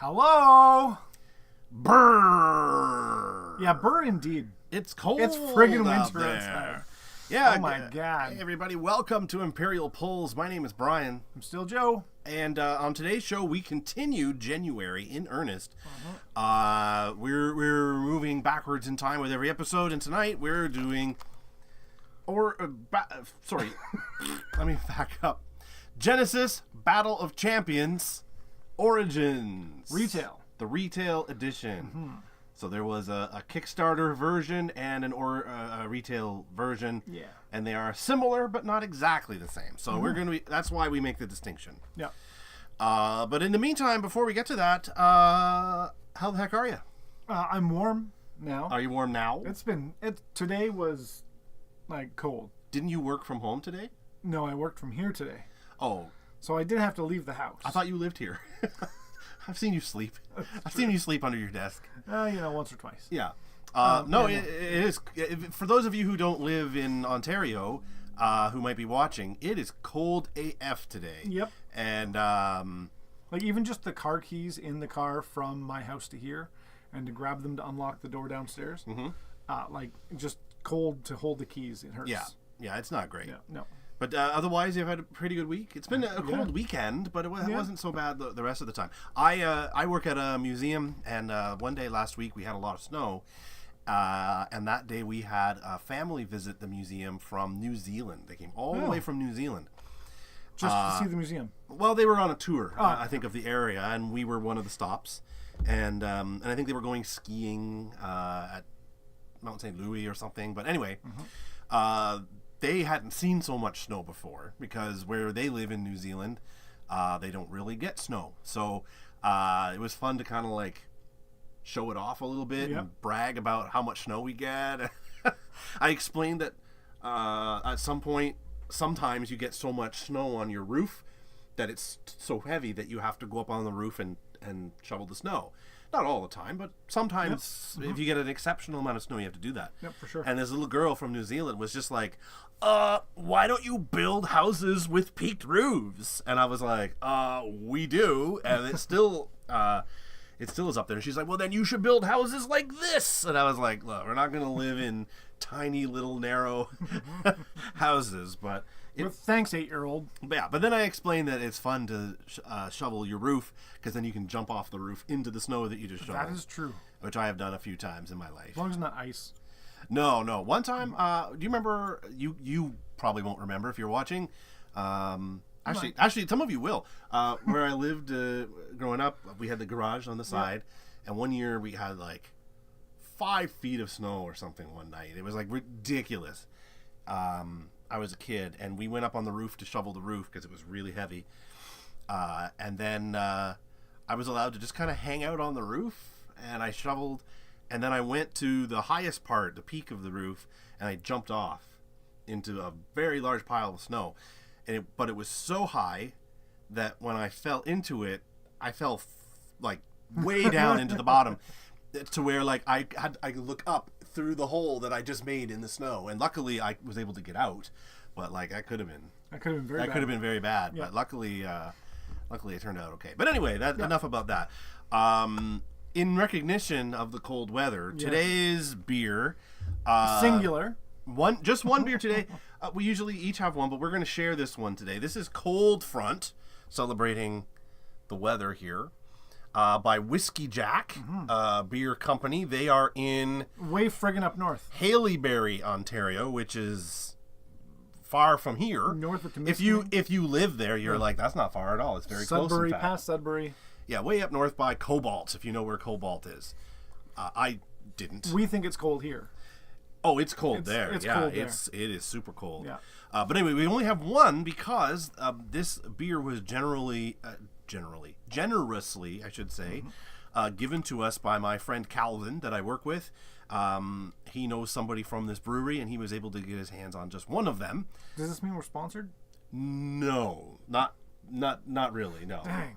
Hello? Brrr. Yeah, burr indeed. It's cold. It's friggin' out winter there. outside. Yeah. Oh my God. Hey everybody, welcome to Imperial Pulls. My name is Brian. I'm still Joe. And on today's show, we continue Genuary in earnest. We're moving backwards in time with every episode, and tonight we're doing... Sorry. Let me back up. Genesis Battle of Champions Origins. Retail. The retail edition. So there was a Kickstarter version and a retail version. Yeah. And they are similar, but not exactly the same. So we're going to be, that's why we make the distinction. Yeah. But in the meantime, before we get to that, how the heck are you? I'm warm now. Are you warm now? Today was like cold. Didn't you work from home today? No, I worked from here today. Oh. So I did have to leave the house. I thought you lived here. I've seen you sleep. I've seen you sleep under your desk. Once or twice. Yeah. It is. For those of you who don't live in Ontario, who might be watching, it is cold AF today. Yep. And like even just the car keys in the car from my house to here, and to grab them to unlock the door downstairs. Like just cold to hold the keys. It hurts. Yeah, it's not great. Yeah, no. But otherwise, you've had a pretty good week. It's been a cold weekend, but it wasn't so bad the rest of the time. I work at a museum, and one day last week we had a lot of snow. And that day we had a family visit the museum from New Zealand. They came all the way from New Zealand. Just to see the museum? Well, they were on a tour, I think, of the area, and we were one of the stops. And I think they were going skiing at Mount St. Louis or something. But anyway, they hadn't seen so much snow before, because where they live in New Zealand, they don't really get snow. So it was fun to kind of like show it off a little bit and brag about how much snow we get. I explained that at some point, sometimes you get so much snow on your roof that it's so heavy that you have to go up on the roof and shovel the snow. Not all the time, but sometimes if you get an exceptional amount of snow, you have to do that. Yep, for sure. And this little girl from New Zealand was just like, why don't you build houses with peaked roofs? And I was like, we do. And it still is up there. And she's like, well, then you should build houses like this. And I was like, look, we're not going to live in tiny little narrow houses, but... Thanks, 8-year-old. But then I explained that it's fun to shovel your roof, because then you can jump off the roof into the snow that you just shoveled. That is true. Which I have done a few times in my life. As long as it's not ice. No. One time, do you remember, you probably won't remember if you're watching, actually some of you will, where I lived growing up, we had the garage on the side, and one year we had like 5 feet of snow or something one night. It was like ridiculous. I was a kid, and we went up on the roof to shovel the roof because it was really heavy. And then I was allowed to just kind of hang out on the roof, and I shoveled. And then I went to the highest part, the peak of the roof, and I jumped off into a very large pile of snow. But it was so high that when I fell into it, I fell like way down into the bottom, to where like I could look up through the hole that I just made in the snow, and luckily I was able to get out. But like that could have been very bad. Yeah. But luckily it turned out okay. But anyway, enough about that. In recognition of the cold weather, today's beer, singular, just one beer today. We usually each have one, but we're going to share this one today. This is Cold Front, celebrating the weather here. By Whiskey Jack Beer Company. They are in way friggin' up north, Haileybury, Ontario, which is far from here. North of Temiskaming. If you live there, you're like, that's not far at all. It's very close. Sudbury, past Sudbury. Yeah, way up north by Cobalt, if you know where Cobalt is. I didn't. We think it's cold here. Oh, it's cold there. It's yeah, cold there. It is super cold. Yeah. But anyway, we only have one because this beer was generously, I should say, given to us by my friend Calvin that I work with. He knows somebody from this brewery, and he was able to get his hands on just one of them. Does this mean we're sponsored? No, not really. No. Dang.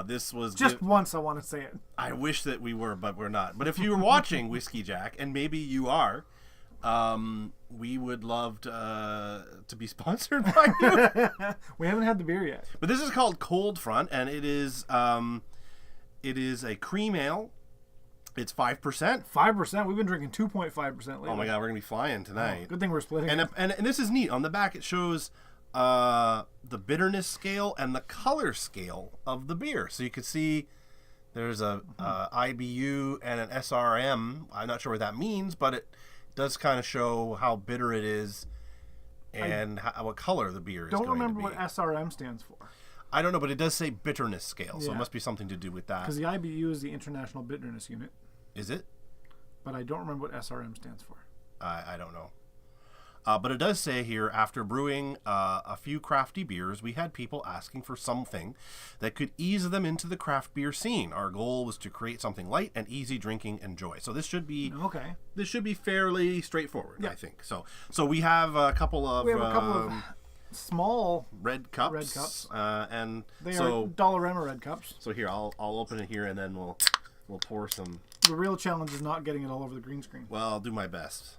This was just once. I want to say it. I wish that we were, but we're not. But if you're watching Whiskey Jack, and maybe you are, we would love to be sponsored by you. We haven't had the beer yet. But this is called Cold Front, and it is It is a cream ale. It's 5%. 5%. We've been drinking 2.5% lately. Oh my god, we're gonna be flying tonight. Good thing we're splitting. And this is neat. On the back, it shows the bitterness scale and the color scale of the beer. So you can see there's a IBU and an SRM. I'm not sure what that means, but it does kind of show how bitter it is and what color the beer is going to be. Don't remember what SRM stands for. I don't know, but it does say bitterness scale, so it must be something to do with that. Because the IBU is the International Bitterness Unit. Is it? But I don't remember what SRM stands for. I don't know. But it does say here, after brewing a few crafty beers, we had people asking for something that could ease them into the craft beer scene. Our goal was to create something light and easy drinking and joy. So this should be fairly straightforward, I think. So we have a couple of small red cups. And they are Dollarama red cups. So here, I'll open it here, and then we'll pour some. The real challenge is not getting it all over the green screen. Well, I'll do my best.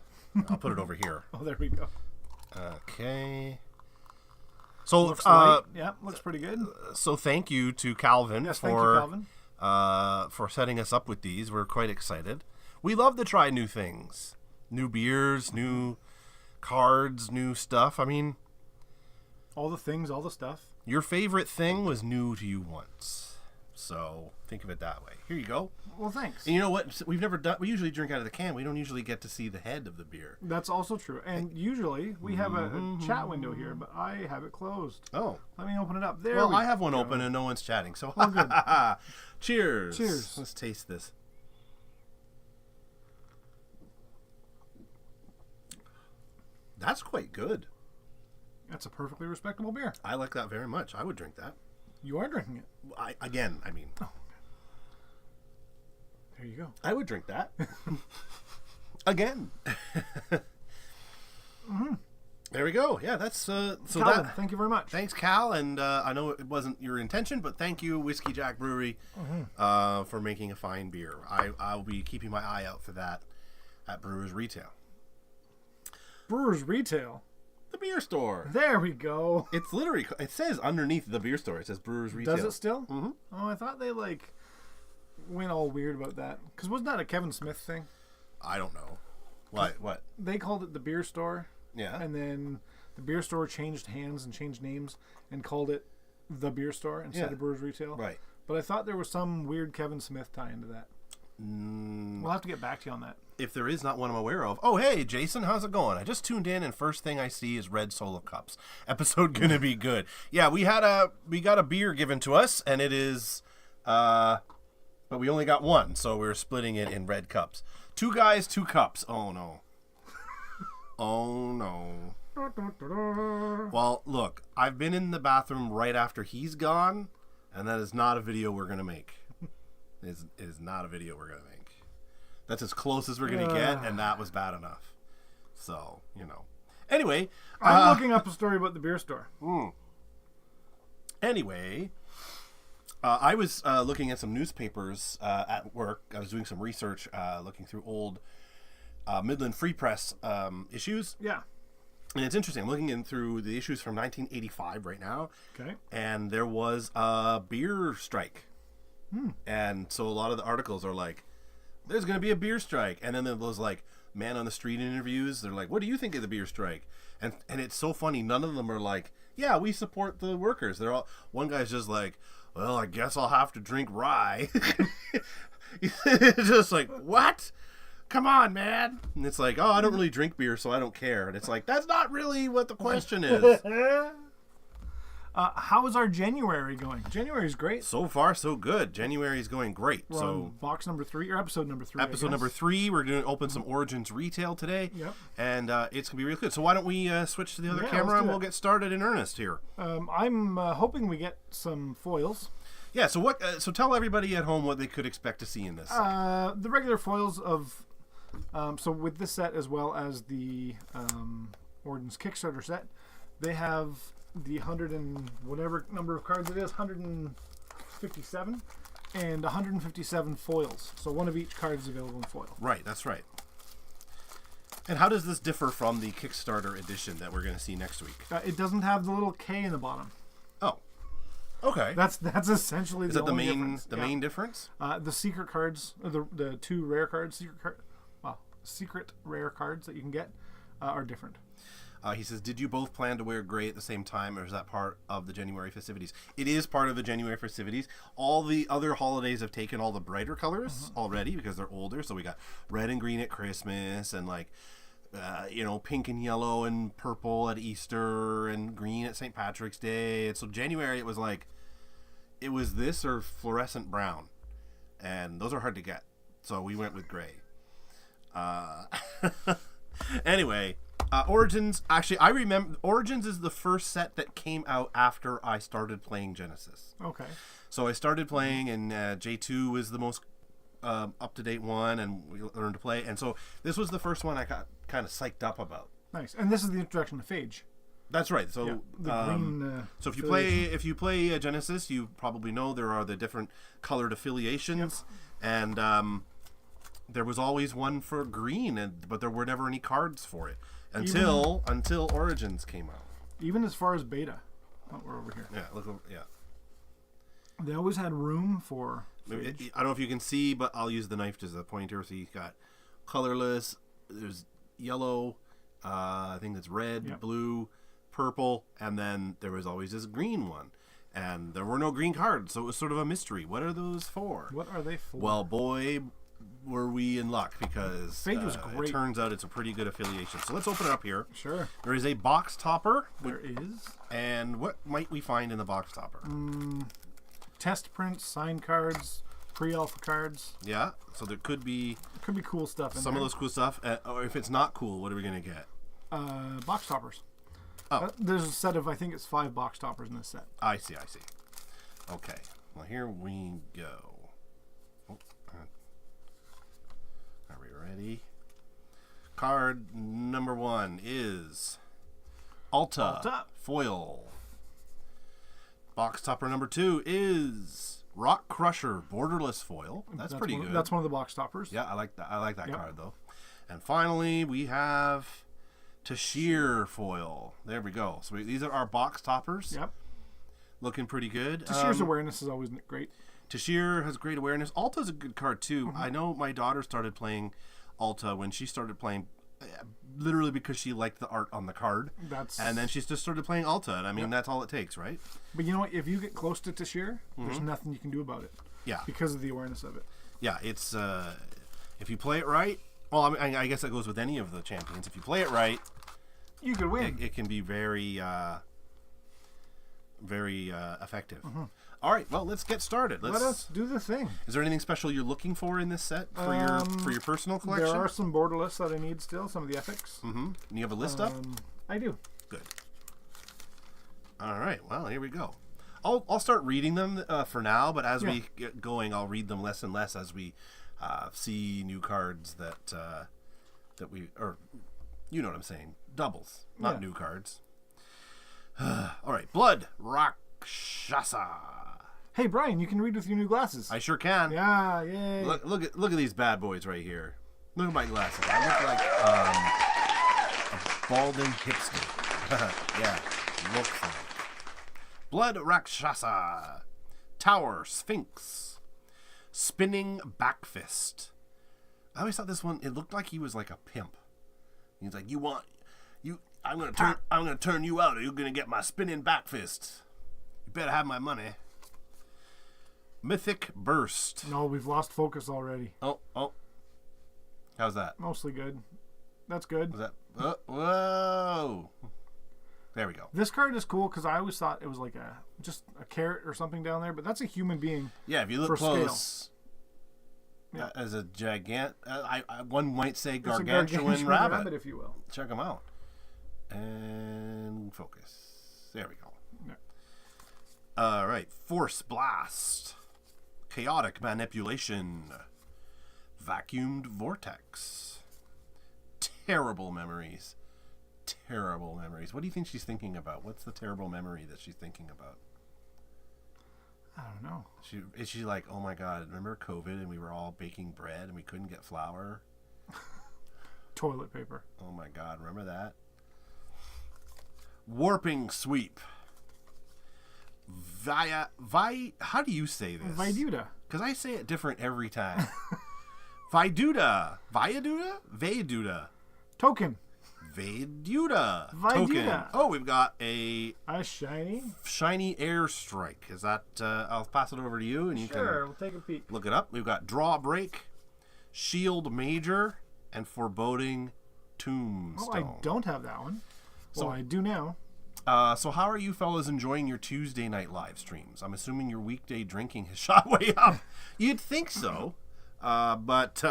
I'll put it over here. Oh, there we go. Okay. So looks pretty good. So thank you to Calvin Calvin. For setting us up with these. We're quite excited. We love to try new things, new beers, new cards, new stuff. I mean, all the things, all the stuff. Your favorite thing was new to you once. So think of it that way. Here you go. Well, thanks. And you know what? We usually drink out of the can. We don't usually get to see the head of the beer. That's also true. And usually we have a chat window here, but I have it closed. Oh. Let me open it up. There Well, I have one open and no one's chatting. So good. Cheers. Cheers. Let's taste this. That's quite good. That's a perfectly respectable beer. I like that very much. I would drink that. You are drinking it. I mean. Oh. There you go. I would drink that. Again. There we go. Yeah, that's so Calvin, that. Thank you very much. Thanks, Cal, and I know it wasn't your intention, but thank you, Whiskey Jack Brewery, for making a fine beer. I'll be keeping my eye out for that at Brewers Retail. Brewers Retail. The beer store. There we go. It's literally, it says underneath the beer store, it says Brewers Retail. Does it still? Mm-hmm. Oh, I thought they went all weird about that. Because wasn't that a Kevin Smith thing? I don't know. What? They called it the beer store. Yeah. And then the beer store changed hands and changed names and called it the beer store instead of Brewers Retail. Right. But I thought there was some weird Kevin Smith tie into that. We'll have to get back to you on that. If there is not one I'm aware of. Oh, hey, Jason, how's it going? I just tuned in, and first thing I see is red Solo cups. Episode gonna be good. Yeah, we got a beer given to us, and it is, but we only got one, so we're splitting it in red cups. 2 guys, 2 cups. Oh no. Oh no. Well, look, I've been in the bathroom right after he's gone, and that is not a video we're gonna make. It is not a video we're gonna make. That's as close as we're going to get, and that was bad enough. So, Anyway. I'm looking up a story about the beer store. Anyway, I was looking at some newspapers at work. I was doing some research, looking through old Midland Free Press issues. Yeah. And it's interesting. I'm looking through the issues from 1985 right now. Okay. And there was a beer strike. And so a lot of the articles are like, there's going to be a beer strike. And then there was man on the street interviews. They're like, what do you think of the beer strike? And it's so funny. None of them are like, yeah, we support the workers. They're all, one guy's just like, well, I guess I'll have to drink rye. It's just like, what? Come on, man. And it's like, oh, I don't really drink beer, so I don't care. And it's like, that's not really what the question is. How is our Genuary going? January's great. So far, so good. January's going great. We're on box number 3, or episode number 3. Episode number 3. We're going to open some Origins retail today. Yep. And it's going to be really good. So why don't we switch to the other camera and we'll get started in earnest here. I'm hoping we get some foils. Yeah, so what? So tell everybody at home what they could expect to see in this. The regular foils of... so with this set as well as the Origins Kickstarter set, they have... the 100 and whatever number of cards it is, 157, and 157 foils. So one of each card is available in foil. Right, that's right. And how does this differ from the Kickstarter edition that we're going to see next week? It doesn't have the little K in the bottom. Oh. Okay. That's essentially Is the that the only main difference. the Yeah. main difference? The secret cards, the two rare cards, secret rare cards that you can get are different. He says, did you both plan to wear gray at the same time, or is that part of the January festivities? It is part of the January festivities. All the other holidays have taken all the brighter colors already because they're older. So we got red and green at Christmas, and like, pink and yellow and purple at Easter, and green at St. Patrick's Day. And so January, it was this or fluorescent brown. And those are hard to get. So we went with gray. Anyway... Origins, actually, I remember Origins is the first set that came out after I started playing Genesis. Okay. So I started playing, and J2 was the most up-to-date one, and we learned to play. And so this was the first one I got kind of psyched up about. Nice. And this is the introduction to Phage. That's right. So, Yeah, the green, so if you affiliation. play Genesis, you probably know there are the different colored affiliations, and there was always one for green, but there were never any cards for it. Until Origins came out. Even as far as beta. Oh, we're over here. Yeah, look over, yeah. They always had room for I Phage. don't know if you can see, but I'll use the knife as a pointer. So you got colorless, there's yellow, I think that's red, blue, purple, and then there was always this green one. And there were no green cards, so it was sort of a mystery. What are those for? What are they for? Well, boy, were we in luck, because Phage was great. it turns out it's a pretty good affiliation. So let's open it up here. Sure. There is a box topper. There is. And what might we find in the box topper? Test prints, signed cards, pre-alpha cards. Yeah, so there could be Cool stuff in some there. of those cool stuff. Or if it's not cool, what are we going to get? Box toppers. Oh. There's a set of, I think it's 5 box toppers in this set. I see. Okay, well, here we go. Are we ready? Card number 1 is Alta Foil. Box topper number 2 is Rock Crusher Borderless Foil. That's pretty good. That's one of the box toppers. Yeah, I like that. I like that card though. And finally, we have Tashir Foil. There we go. So these are our box toppers. Yep. Looking pretty good. Tashir's awareness is always great. Tashir has great awareness. Alta's a good card too. I know my daughter started playing Alta when she started playing, literally because she liked the art on the card. And then she just started playing Alta, and I mean that's all it takes, right? But you know what? If you get close to Tashir, there's nothing you can do about it. Yeah. Because of the awareness of it. Yeah, it's if you play it right. Well, I mean, I guess that goes with any of the champions. If you play it right, you could win. It can be very, very effective. All right, well, let's get started. Let us do the thing. Is there anything special you're looking for in this set for your personal collection? There are some borderless that I need still. Some of the epics. And you have a list up? I do. Good. All right, well, here we go. I'll start reading them for now, but as we get going, I'll read them less and less as we see new cards that we, or you know what I'm saying, doubles, not new cards. All right, Blood Rakshasa. Hey Brian, you can read with your new glasses. I sure can. Yeah, yay. Look at these bad boys right here. Look at my glasses. I look like a balding hipster. Yeah, looks like. Blood Rakshasa. Tower Sphinx. Spinning Backfist. I always thought this one, it looked like he was like a pimp. He's like, I'm gonna turn you out, or you're gonna get my spinning backfist. You better have my money. Mythic Burst. No, we've lost focus already. Oh. How's that? Mostly good. That's good. Was that? Whoa. There we go. This card is cool because I always thought it was like just a carrot or something down there, but that's a human being. Yeah, if you look close, as a gigant, one might say gargantuan rabbit, if you will. Check them out. And focus. There we go. Yeah. All right. Force Blast. Chaotic Manipulation. Vacuumed Vortex. Terrible Memories. Terrible memories. What do you think she's thinking about? What's the terrible memory that she's thinking about? I don't know. Is she like, oh my God, remember COVID and we were all baking bread and we couldn't get flour? Toilet paper. Oh my God, remember that? Warping Sweep. How do you say this? Viduda. Because I say it different every time. Viduda. Vaduda. Token. Vaduda. Viduda. Token. Oh, we've got a shiny airstrike. Is that? I'll pass it over to you, and you can we'll take a peek. look it up. We've got Draw Break, Shield Major, and Foreboding Tombstone. Oh, I don't have that one. So I do now. So how are you fellas enjoying your Tuesday night live streams? I'm assuming your weekday drinking has shot way up. You'd think so, but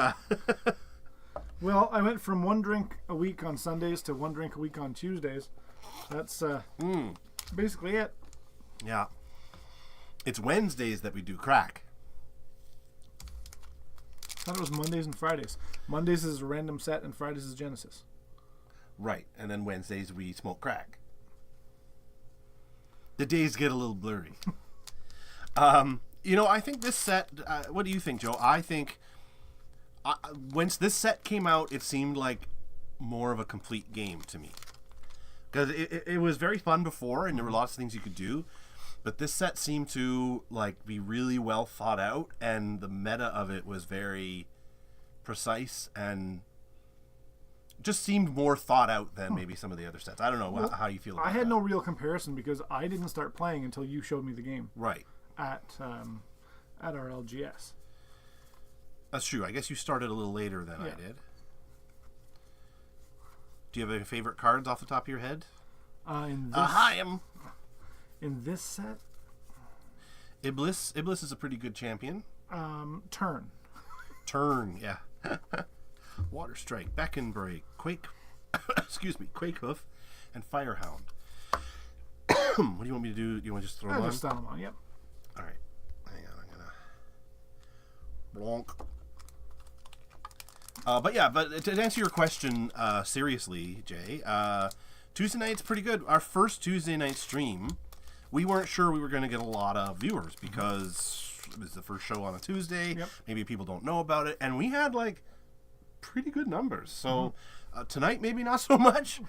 well, I went from 1 drink a week on Sundays to 1 drink a week on Tuesdays. That's basically it. Yeah, it's Wednesdays that we do crack. I thought it was Mondays and Fridays. Mondays is a random set, and Fridays is Genesis. Right, and then Wednesdays we smoke crack. The days get a little blurry. I think this set, what do you think, Joe? I think once this set came out, it seemed like more of a complete game to me. Because it was very fun before, and there were lots of things you could do. But this set seemed to be really well thought out, and the meta of it was very precise and just seemed more thought out than maybe some of the other sets. I don't know how you feel about that. I had no real comparison because I didn't start playing until you showed me the game. Right. At our LGS. That's true. I guess you started a little later than I did. Do you have any favorite cards off the top of your head? In this set? Iblis is a pretty good champion. Turn, yeah. Water Strike, Beck and Break, Quake, Quake Hoof, and Firehound. What do you want me to do? Do you want to just throw them on? Just throw them on, yep. All right. Hang on, I'm going to... Blonk. But to answer your question seriously, Jay, Tuesday night's pretty good. Our first Tuesday night stream, we weren't sure we were going to get a lot of viewers because it was the first show on a Tuesday. Yep. Maybe people don't know about it. And we had, pretty good numbers. So tonight, maybe not so much.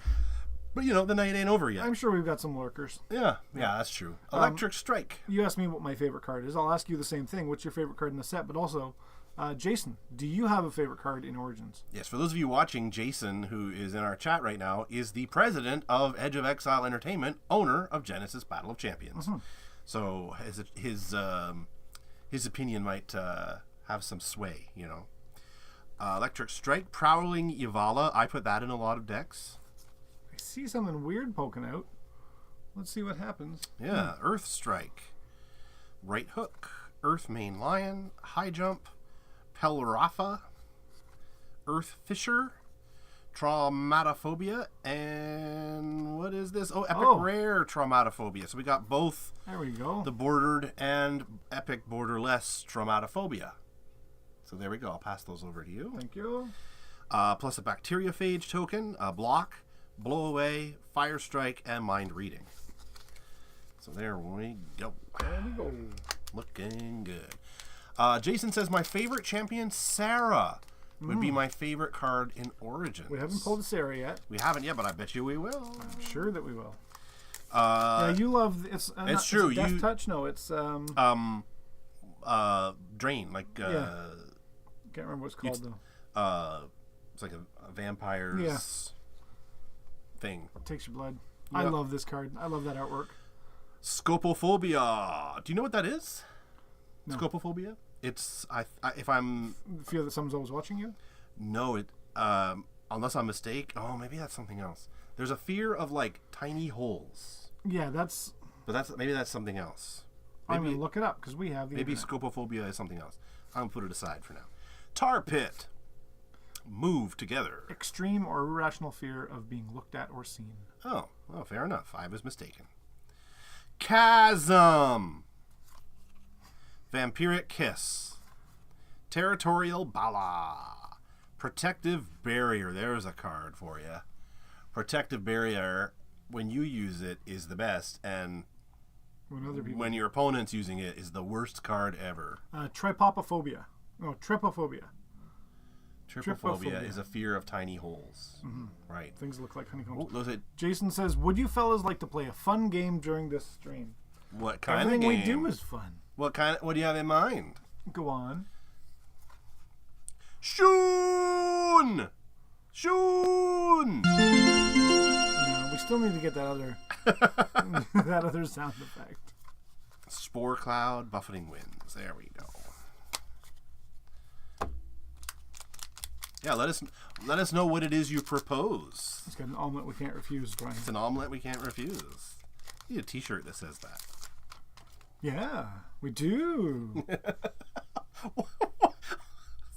But, the night ain't over yet. I'm sure we've got some lurkers. Yeah, that's true. Electric Strike. You asked me what my favorite card is. I'll ask you the same thing. What's your favorite card in the set? But also, Jason, do you have a favorite card in Origins? Yes, for those of you watching, Jason, who is in our chat right now, is the president of Edge of Exile Entertainment, owner of Genesis Battle of Champions. So his opinion might have some sway, Electric Strike, Prowling Yavala. I put that in a lot of decks. I see something weird poking out. Let's see what happens. Yeah, Earth Strike, Right Hook, Earth Main Lion, High Jump, Pelrafa, Earth Fisher, Traumatophobia, and what is this? Oh, Epic Rare Traumatophobia. So we got both. There we go. The bordered and epic borderless Traumatophobia. So there we go. I'll pass those over to you. Thank you. Plus a Bacteriophage token, a block, blow away, fire strike, and mind reading. So there we go. There we go. Looking good. Jason says my favorite champion, Sarah, would be my favorite card in Origins. We haven't pulled a Sarah yet. We haven't yet, but I bet you we will. I'm sure that we will. Yeah, you love it's true. It's Death Touch. No, it's Drain. Can't remember what it's called though. It's like a vampire's thing. Takes your blood. Yep. I love this card. I love that artwork. Scopophobia. Do you know what that is? No. Scopophobia. It's if I'm feel that someone's always watching you. No, it unless I'm mistaken. Oh, maybe that's something else. There's a fear of tiny holes. Yeah, that's. But maybe that's something else. I'm gonna look it up because we have the. Maybe internet. Scopophobia is something else. I'm gonna put it aside for now. Tar Pit. Move together. Extreme or irrational fear of being looked at or seen. Oh, well, fair enough. I was mistaken. Chasm. Vampiric Kiss. Territorial Bala. Protective Barrier. There's a card for you. Protective Barrier, when you use it, is the best, and when your opponent's using it, is the worst card ever. Trypophobia. No, Trypophobia. Trypophobia is a fear of tiny holes. Right. Things look like honeycombs. Oh, Jason says, would you fellas like to play a fun game during this stream? What kind Everything of game? we do is fun. What do you have in mind? Go on. Shoon! No, we still need to get that other that other sound effect. Spore cloud, buffeting winds. There we go. Yeah, let us know what it is you propose. It's got an omelet we can't refuse, Brian. It's an omelet we can't refuse. You need a T-shirt that says that. Yeah, we do.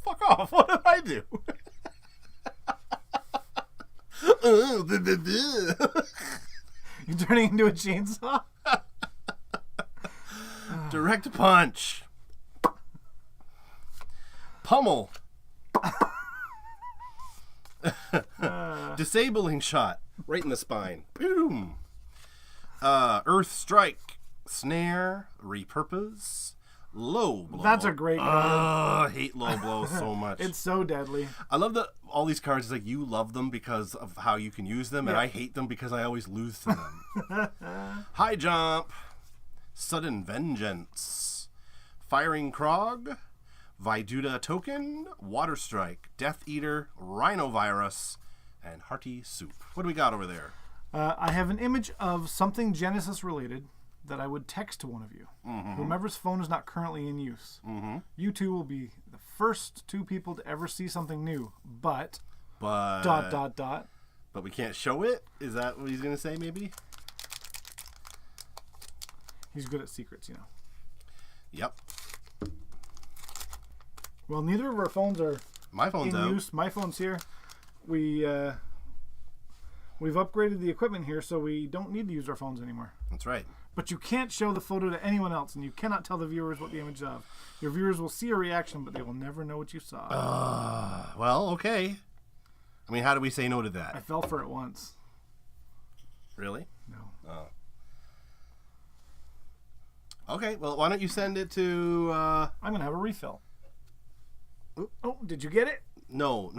Fuck off! What did I do? You're turning into a chainsaw? Direct punch. Pummel. Disabling shot. Right in the spine. Boom. Earth strike. Snare. Repurpose. Low blow. That's a great card. I hate low blow so much. It's so deadly. I love that all these cards, like, you love them because of how you can use them, and I hate them because I always lose to them. High jump. Sudden vengeance. Firing Krog. Viduta token. Water strike. Death Eater. Rhinovirus. And Hearty Soup. What do we got over there? I have an image of something Genesis related that I would text to one of you. Whomever's phone is not currently in use. You two will be the first two people to ever see something new. But... But we can't show it? Is that what he's going to say, maybe? He's good at secrets, you know. Yep. Well, neither of our phones are My phone's in out. use. My phone's here. We've upgraded the equipment here, so we don't need to use our phones anymore. That's right. But you can't show the photo to anyone else, and you cannot tell the viewers what the image is of. Your viewers will see a reaction, but they will never know what you saw. Well, okay. I mean, how do we say no to I that? fell for it once. Really? No. Oh. Okay, well, why don't you send it to... I'm going to have a refill. Oh, did you get it? No.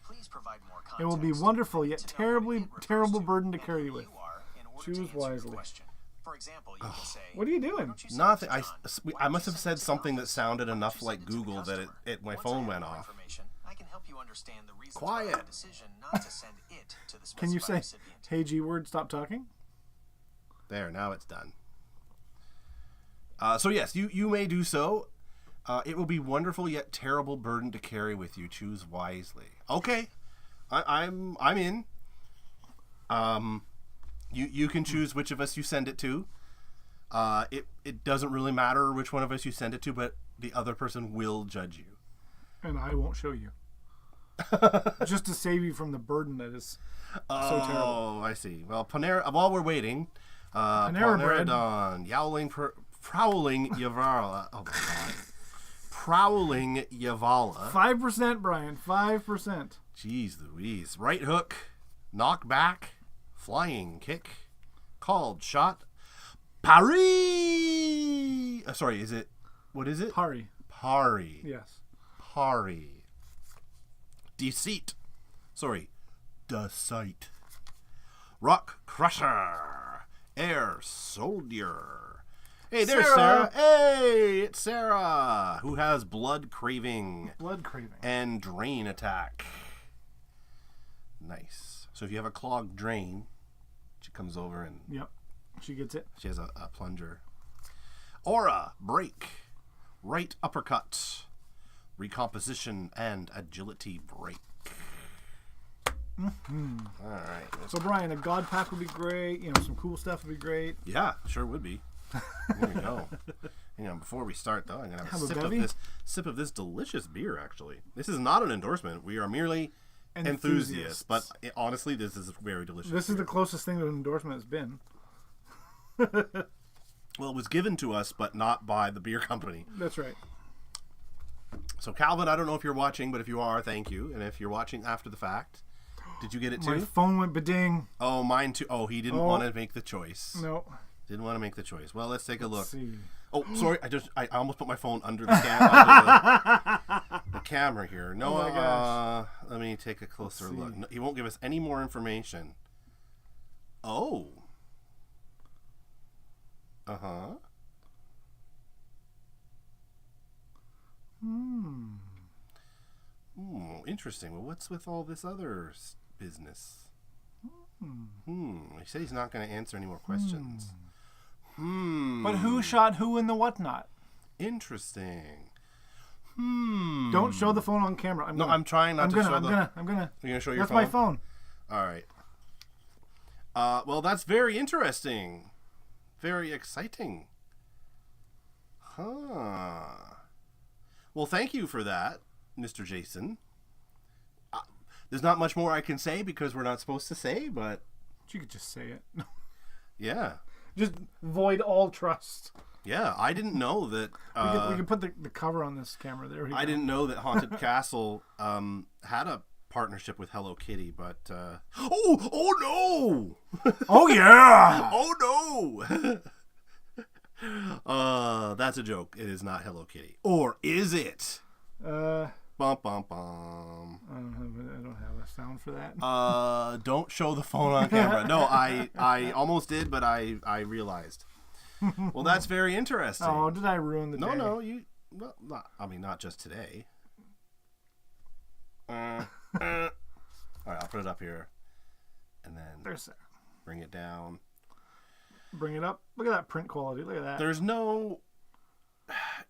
Please provide more context. It will be wonderful, yet To know what terribly, it refers terrible to burden to and carry who you with. you are in order to Choose answer your wisely. question. For example, you can say, What are you doing? "Why don't you send Nothing. it to John? Why I don't must you have send it said to something that Alice? sounded Why don't enough you like send it to the Google that customer? my Once I phone have went more off. information, I can help you understand the reasons Quiet. for the decision not to send it to the Can you specified say, recipient. hey, G-word, stop talking? There, now it's done. So yes, you may do so. It will be wonderful yet terrible burden to carry with you. Choose wisely. Okay, I'm in. You can choose which of us you send it to. It doesn't really matter which one of us you send it to, but the other person will judge you. And I won't show you. Just to save you from the burden that is so terrible. Oh, I see. Well, Panera. While we're waiting, Panera bread. Don, prowling Yavala. Oh my god, prowling Yavala. 5%, Brian. 5%. Jeez Louise. Right hook, knock back, flying kick, called shot, parry. Sorry, is it? What is it? Pari. Parry. Yes. Parry. Deceit. Sorry. Deceit. Rock Crusher. Air Soldier. Hey, there's Sarah. Hey, it's Sarah, who has blood craving. Blood craving. And drain attack. Nice. So if you have a clogged drain, she comes over and Yep. She gets it. she has a plunger. Aura, break. Right uppercut. Recomposition and agility break. All right. So, Brian, a God Pack would be great. You know, some cool stuff would be great. Yeah, sure would be. Here we go. Hang on, before we start though, I'm gonna have a sip of this delicious beer. Actually, this is not an endorsement. We are merely enthusiasts. But honestly, this is very delicious. This is the closest thing to an endorsement has been. Well, it was given to us, but not by the beer company. That's right. So, Calvin, I don't know if you're watching, but if you are, thank you. And if you're watching after the fact, did you get it too? My phone went ba-ding. Oh, mine too. Oh, he didn't want to make the choice. No. Didn't want to make the choice. Well, let's take a look. Let's see. Oh, sorry. I almost put my phone under the the camera here. No, my gosh. Let me take a closer look. No, he won't give us any more information. Oh. Uh-huh. Interesting. Well, what's with all this other business? He said he's not going to answer any more questions. But who shot who in the whatnot? Interesting. Don't show the phone on camera. I'm trying not to show the... I'm gonna. You're going to show your That's phone? my phone. All right. Well, that's very interesting. Very exciting. Huh. Well, thank you for that, Mr. Jason. There's not much more I can say because we're not supposed to say, but... You could just say it. Yeah. Just void all trust. Yeah, I didn't know that... we can put the cover on this camera. There we go. I didn't know that Haunted Castle had a partnership with Hello Kitty, but... Oh no! Oh, yeah! Oh, no! That's a joke. It is not Hello Kitty. Or is it? Bum, bum, bum. I don't have a sound for that. Don't show the phone on camera. No, I almost did, but I realized. Well, that's very interesting. Oh, did I ruin the day? No, you... Well, not just today. All right, I'll put it up here. And then There's that. bring it down. Bring it up. Look at that print quality. Look at that. There's no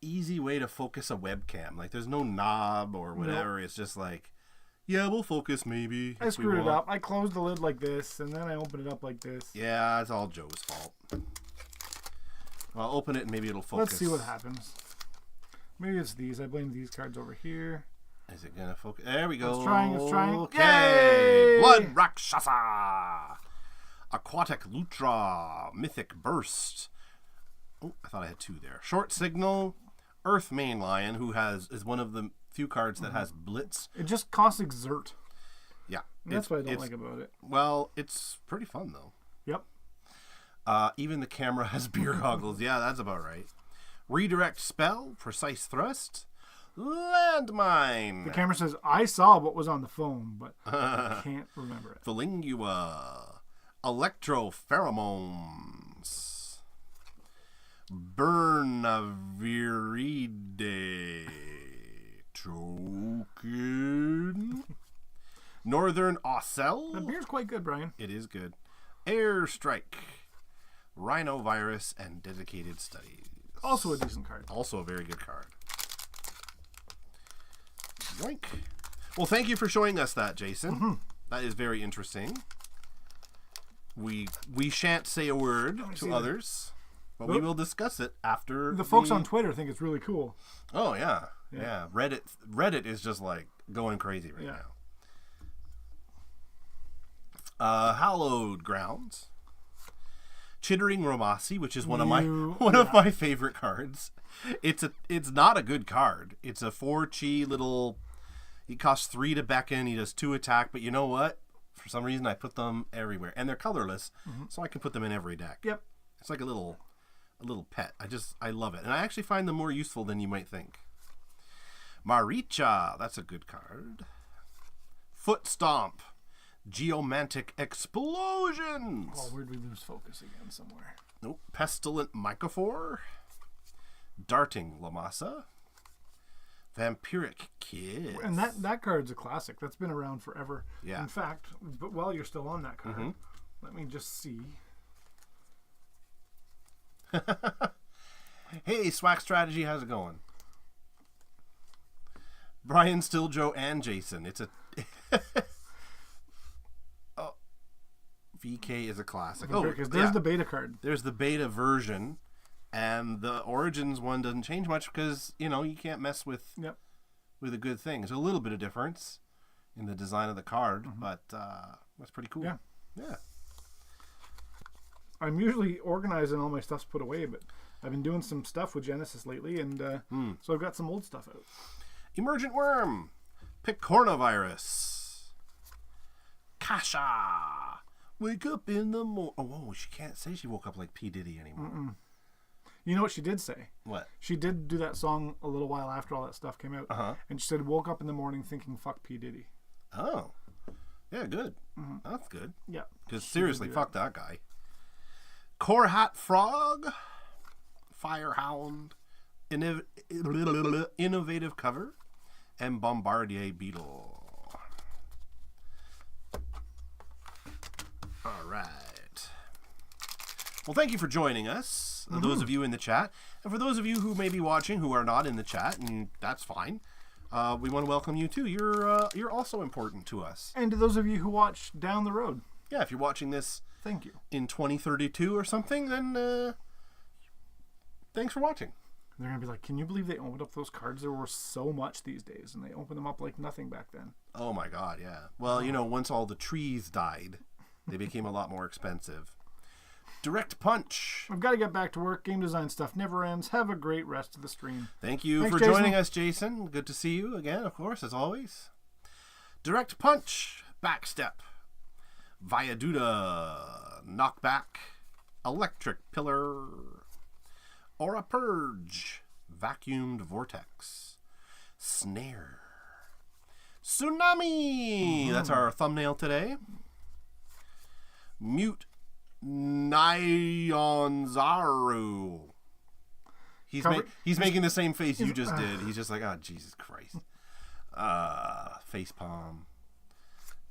easy way to focus a webcam. Like, there's no knob or whatever. It's just like, yeah, we'll focus maybe. I screwed it up. I closed the lid like this, and then I opened it up like this. Yeah, it's all Joe's fault. I'll open it and maybe it'll focus. Let's see what happens. Maybe it's these. I blame these cards over here. Is it gonna focus? There we go. It's trying. Okay. Yay! Blood Rakshasa. Aquatic Lutra. Mythic Burst. Oh, I thought I had two there. Short Signal. Earth Main Lion, who is one of the few cards that has Blitz. It just costs exert. Yeah. That's what I don't like about it. Well, it's pretty fun, though. Yep. Even the camera has beer goggles. Yeah, that's about right. Redirect Spell. Precise Thrust. Landmine. The camera says, I saw what was on the phone, but I can't remember it. Thalingua. Electropheromones. Burnaviride. Token. Northern Ossel. That beer's quite good, Brian. It is good. Airstrike. Rhinovirus and Dedicated Studies. Also a decent card. Also a very good card. Yoink. Well, thank you for showing us that, Jason. That is very interesting. We shan't say a word to others, but we will discuss it after. The folks on Twitter think it's really cool. Oh yeah. Reddit is just like going crazy right now. Hallowed Grounds. Chittering Romasi, which is one of my favorite cards. It's not a good card. It's a 4-chi little. He costs 3 to beckon. He does 2 attack, but you know what? For some reason, I put them everywhere, and they're colorless, so I can put them in every deck. Yep. It's like a little pet. I love it, and I actually find them more useful than you might think. Maricha, that's a good card. Foot Stomp. Geomantic Explosions. Oh, where'd we lose focus again somewhere? Nope. Pestilent Mycophore. Darting Lamasa. Vampiric Kids. And that card's a classic. That's been around forever. Yeah. In fact, but while you're still on that card, let me just see. Hey, Swag Strategy, how's it going? Brian, Still, Joe, and Jason. It's a... VK is a classic. Because there's the beta card. There's the beta version, and the Origins one doesn't change much because, you can't mess with a good thing. There's a little bit of difference in the design of the card, but that's pretty cool. Yeah. Yeah. I'm usually organizing all my stuff's put away, but I've been doing some stuff with Genesis lately, and so I've got some old stuff out. Emergent Worm. Picornavirus. Kasha. Wake up in the morning. Oh, she can't say she woke up like P. Diddy anymore. You know what she did say? What? She did do that song a little while after all that stuff came out. And she said, woke up in the morning thinking, fuck P. Diddy. Oh. Yeah, good. That's good. Yeah. Because seriously, fuck that guy. Core Hat Frog. Firehound, Innovative Cover, and Bombardier Beetle. All right. Well, thank you for joining us, those of you in the chat. And for those of you who may be watching who are not in the chat, and that's fine, we want to welcome you too. You're also important to us. And to those of you who watch down the road, Yeah, if you're watching this thank you. in 2032 or something, then thanks for watching. They're going to be like, can you believe they opened up those cards? There were so much these days, and they opened them up like nothing back then. Oh my God, yeah. Well, once all the trees died, they became a lot more expensive. Direct Punch. I've got to get back to work. Game design stuff never ends. Have a great rest of the stream. Thank you Thanks, for Jason. joining us, Jason. Good to see you again, of course, as always. Direct Punch. Backstep. Viaduta. Knockback. Electric Pillar. Aura Purge. Vacuumed Vortex. Snare. Tsunami. That's our thumbnail today. Mute Nyanzaru. He's making the same face you just did. He's just like, oh, Jesus Christ. Facepalm.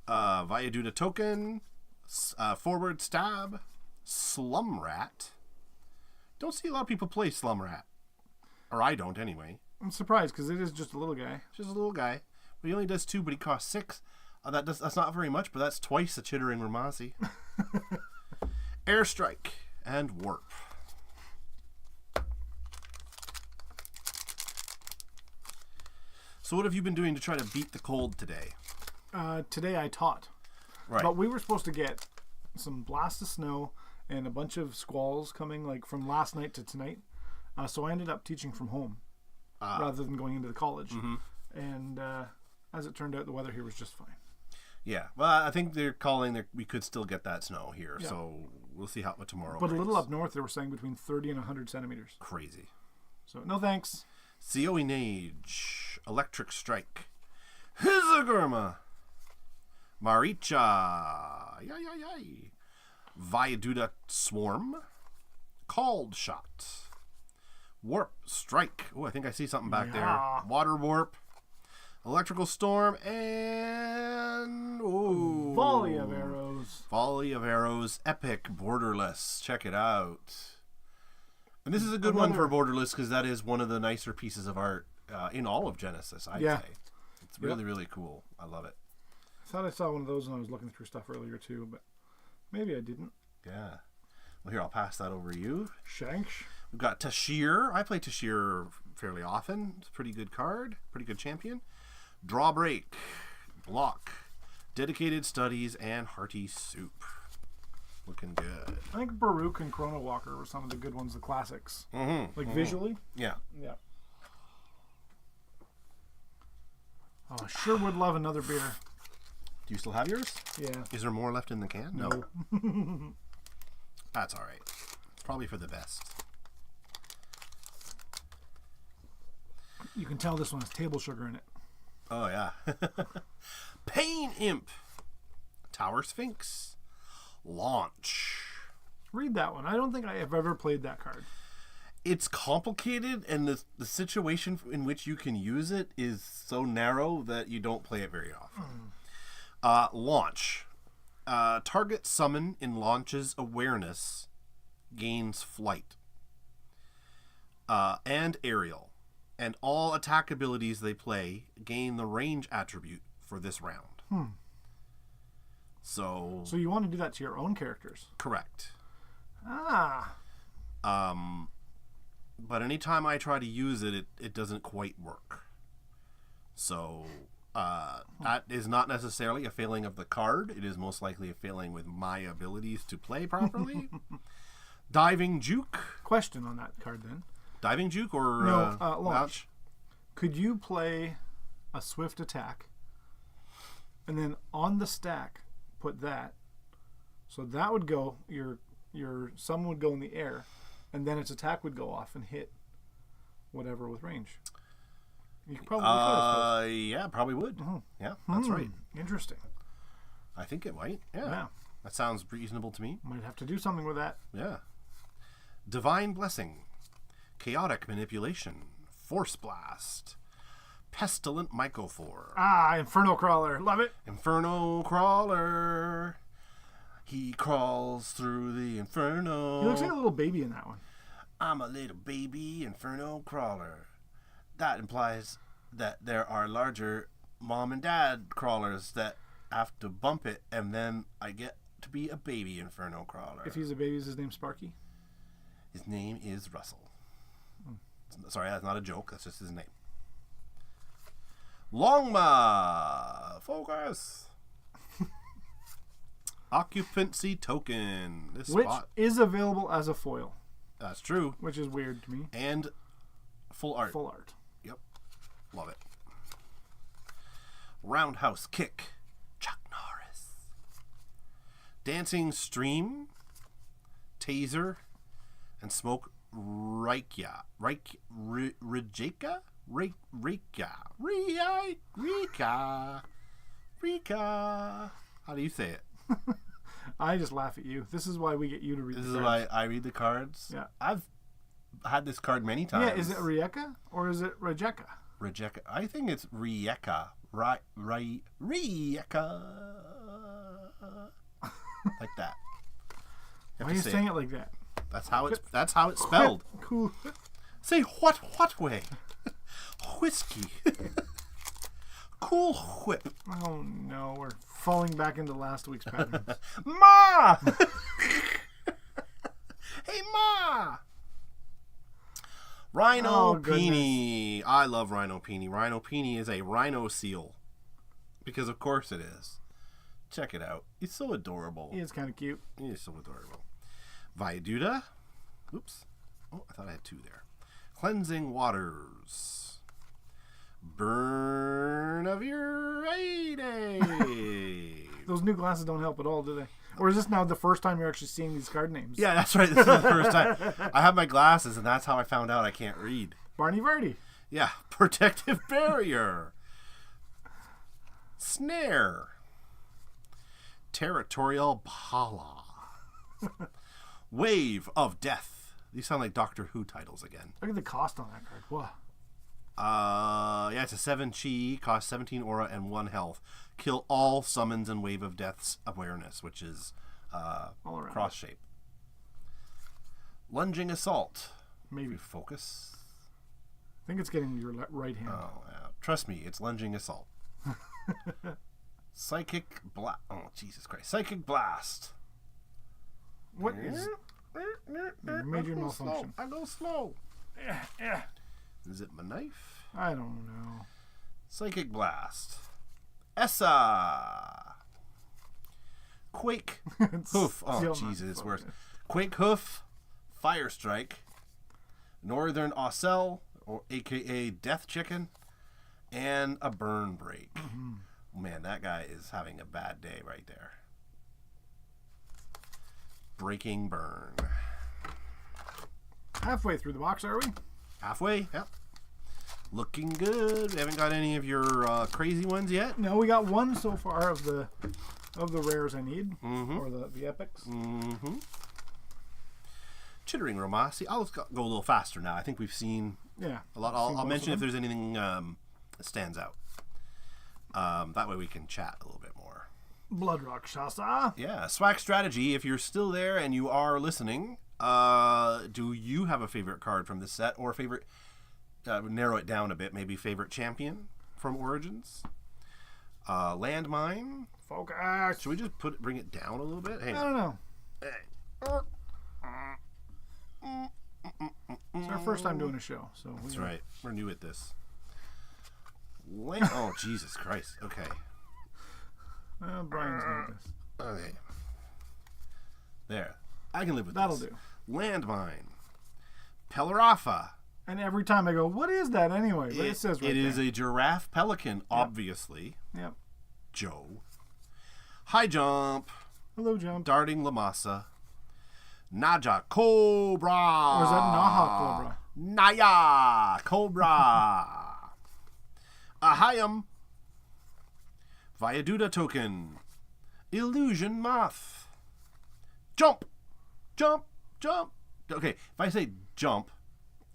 Viaduta Token. Forward Stab. Slum Rat. Don't see a lot of people play Slum Rat. Or I don't, anyway. I'm surprised because it is just a little guy. Just a little guy. But he only does 2, but he costs 6. That's not very much, but that's twice the Chittering Ramasi. Airstrike and Warp. So what have you been doing to try to beat the cold today? Today I taught. Right. But we were supposed to get some blasts of snow and a bunch of squalls coming like from last night to tonight. So I ended up teaching from home rather than going into the college. Mm-hmm. And as it turned out, the weather here was just fine. Yeah. Well, I think they're calling that we could still get that snow here. Yeah. So we'll see how tomorrow But brings. a little up north, they were saying between 30 and 100 centimeters. Crazy. So no thanks. Seoinage. Electric Strike. Hizagurma. Maricha. Yay. Viaduta Swarm. Called Shot. Warp Strike. Oh, I think I see something back there. Water Warp. Electrical Storm. And... Ooh. Volley of arrows. Volley of Arrows. Epic Borderless. Check it out. And this is a good one for Borderless because that is one of the nicer pieces of art in all of Genesis, I'd say. It's really, really cool. I love it. I thought I saw one of those when I was looking through stuff earlier too, but maybe I didn't. Yeah. Well, here, I'll pass that over to you. Shanks. We've got Tashir. I play Tashir fairly often. It's a pretty good card. Pretty good champion. Drawbreak. Block. Dedicated Studies and Hearty Soup. Looking good. I think Baruch and Chrono Walker were some of the good ones, the classics. Visually. Yeah. Yeah. Oh, I sure would love another beer. Do you still have yours? Yeah. Is there more left in the can? No. That's all right. It's probably for the best. You can tell this one has table sugar in it. Oh, yeah. Pain Imp. Tower Sphinx. Launch. Read that one. I don't think I have ever played that card. It's complicated, and the situation in which you can use it is so narrow that you don't play it very often. Launch. Target summon in Launch's awareness gains flight. And aerial. And all attack abilities they play gain the range attribute for this round. So you want to do that to your own characters? correct. But anytime I try to use it, it doesn't quite work. So that is not necessarily a failing of the card. It is most likely a failing with my abilities to play properly. Diving Juke. Question on that card then. Diving Juke or No, launch. Could you play a swift attack and then on the stack put that? So that would go, your summon would go in the air, and then its attack would go off and hit whatever with range. You could probably could, I suppose. Yeah, probably would. Yeah, that's right. Interesting. I think it might. Yeah. Yeah. That sounds reasonable to me. Might have to do something with that. Yeah. Divine Blessing. Chaotic Manipulation, Force Blast, Pestilent Mycophore, Inferno Crawler. Love it. Inferno Crawler. He crawls through the inferno. He looks like a little baby in that one. I'm a little baby Inferno Crawler. That implies that there are larger mom and dad crawlers that have to bump it, and then I get to be a baby Inferno Crawler. If he's a baby, is his name Sparky? His name is Russell. Sorry, that's not a joke. That's just his name. Longma! Focus! Occupancy Token. Which is available as a foil. That's true. Which is weird to me. And full art. Full art. Yep. Love it. Roundhouse Kick. Chuck Norris. Dancing Stream. Taser. And Smoke Rika. Rika? Rika. How do you say it? I just laugh at you. This is why we get you to read This the is cards. why I read the cards. Yeah. I've had this card many times. Yeah, is it Rieka or is it Rejeka? Rejeka. I think it's Rieka. Rieka. Like that. Why are you saying it like that? That's how it's spelled. Cool. Say what way? Whiskey. Cool Whip. Oh no, we're falling back into last week's patterns. Ma! Hey, Ma! Rhino Oh, Peony. I love Rhino Peony. Rhino Peony is a rhino seal. Because of course it is. Check it out. He's so adorable. He is kind of cute. He is so adorable. Viaduta. Oops. Oh, I thought I had two there. Cleansing Waters. Burn of Uraide. Those new glasses don't help at all, do they? Or is this now the first time you're actually seeing these card names? Yeah, that's right. This is the first time. I have my glasses, and that's how I found out I can't read. Barney Verdi. Yeah. Protective Barrier. Snare. Territorial Bala. Wave of Death. These sound like Doctor Who titles again. Look at the cost on that card. Wow. Yeah, it's a 7 chi, costs 17 aura and 1 health. Kill all summons and Wave of Death's awareness, which is All around. cross shape. Lunging Assault. Maybe. Focus. I think it's getting your right hand. Oh, yeah. Trust me, it's Lunging Assault. Psychic Blast. Oh, Jesus Christ. Psychic Blast. What is major malfunction? I go slow. Yeah. Is it my knife? I don't know. Psychic Blast. Essa. Quake Hoof. Oh, still Jesus, not it's worse. focused. Quake Hoof. Fire Strike. Northern Ossel, or AKA Death Chicken. And a Burn Break. Man, that guy is having a bad day right there. Breaking Burn. Halfway through the box, are we? Halfway, yep. Looking good. We haven't got any of your crazy ones yet. No, we got one so far of the rares I need, or the epics. Mm-hmm. Chittering Romasi. I'll go a little faster now. I think we've seen Yeah. a lot. I'll mention if there's anything that stands out. That way we can chat a little bit more. Blood Rakshasa. Yeah, Swag Strategy. If you're still there and you are listening, do you have a favorite card from this set, or favorite? Narrow it down a bit. Maybe favorite champion from Origins. Landmine. Focus. Should we just bring it down a little bit? Hang I on. don't know. It's our first time doing a show, so That's right. We're new at this. Oh, Jesus Christ. Okay. Brian's new at this. Okay. There. I can live with That'll this. do. Landmine. Pelarafa. And every time I go, what is that anyway? But it says right It is there. a giraffe pelican, obviously. Yep. Joe. High jump. Hello, Jump. Darting Lamasa. Naja Cobra. Or is that Naha Cobra? Naya Cobra. Ahayam. Viaduta token. Illusion Moth. Jump. Jump. Jump. Okay, if I say jump,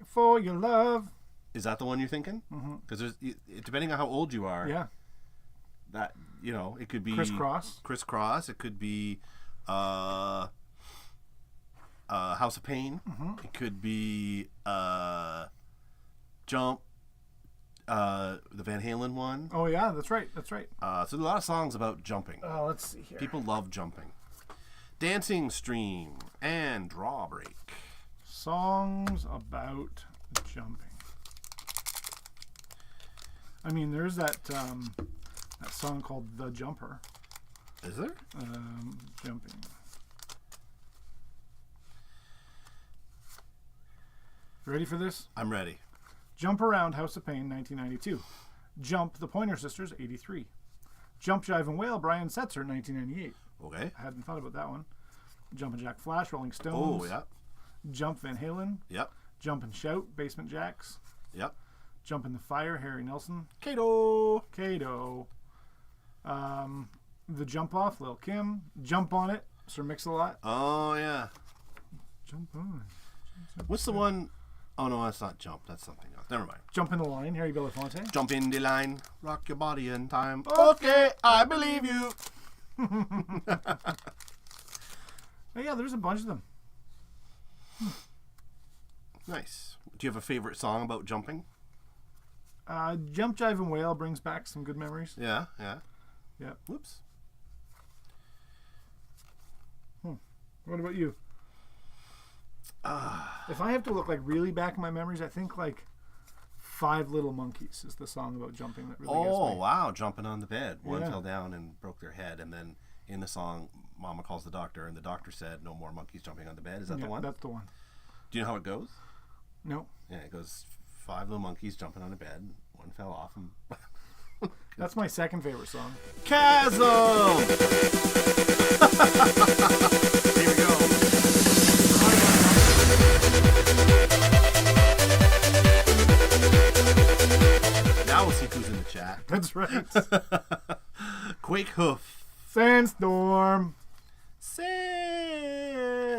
For your love. Is that the one you're thinking? Because depending on how old you are, Yeah. that it could be Crisscross. Crisscross. It could be House of Pain. It could be Jump. The Van Halen one. Oh yeah, that's right. That's right. So a lot of songs about jumping. Let's see here. People love jumping. Dancing Stream and Drawbreak. Songs about jumping. I mean, there's that song called "The Jumper." Is there? Jumping. You ready for this? I'm ready. Jump Around, House of Pain, 1992. Jump, The Pointer Sisters, 83. Jump, Jive and Wail, Brian Setzer, 1998. Okay. I hadn't thought about that one. Jump and Jack Flash, Rolling Stones. Oh, yeah. Jump, Van Halen. Yep. Jump and Shout, Basement Jacks. Yep. Jump in the Fire, Harry Nelson. Kato. The Jump Off, Lil Kim. Jump on It, Sir Mix-a-Lot. Oh, yeah. Jump on. What's the one? Oh, no, that's not Jump. That's something else. Never mind. Jump in the Line, Harry Belafonte. Jump in the line. Rock your body in time. Okay, I believe you. Oh, yeah, there's a bunch of them. Nice. Do you have a favorite song about jumping? Jump, Jive and Wail brings back some good memories. Yeah, yeah. Yeah. Whoops. What about you? If I have to look like really back in my memories, I think like Five Little Monkeys is the song about jumping that really gets Oh, me. wow. Jumping on the bed. One Yeah. fell down and broke their head. And then in the song, Mama calls the doctor, and the doctor said, no more monkeys jumping on the bed. Is that Yeah, the one? That's the one. Do you know how it goes? No, Yeah, it goes 5 little monkeys jumping on a bed. One fell off. And that's my second favorite song. Chasm! Here we go. Now we'll see who's in the chat. That's right. Quake Hoof. Sandstorm.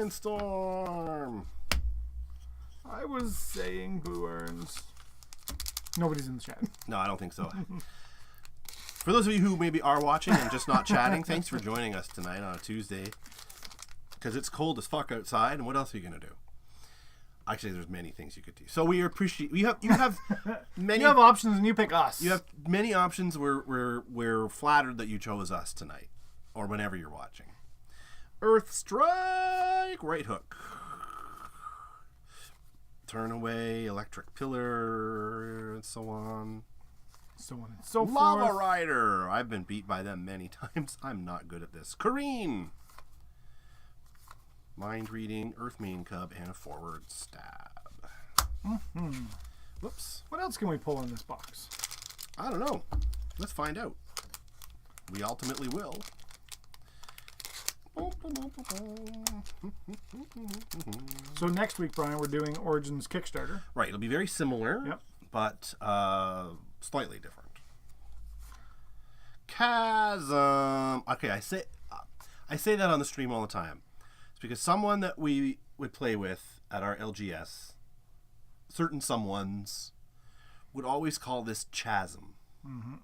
Sandstorm. I was saying Boo Earns. Nobody's in the chat. No, I don't think so. For those of you who maybe are watching and just not chatting, thanks for joining us tonight on a Tuesday. Because it's cold as fuck outside, and what else are you going to do? Actually, there's many things you could do. So we appreciate you have many. You have options and you pick us. You have many options. We're flattered that you chose us tonight, or whenever you're watching. Earth Strike, Right Hook, Turn Away, Electric Pillar, and so on. So on and so Lava forth. Rider. I've been beat by them many times. I'm not good at this. Kareen. Mind Reading, Earth Main Cub, and a Forward Stab. Whoops. What else can we pull in this box? I don't know. Let's find out. We ultimately will. So next week, Brian, we're doing Origins Kickstarter. Right, it'll be very similar, Yep. but slightly different. Chasm. Okay, I say that on the stream all the time. It's because someone that we would play with at our LGS, certain someones, would always call this chasm. Mm-hmm.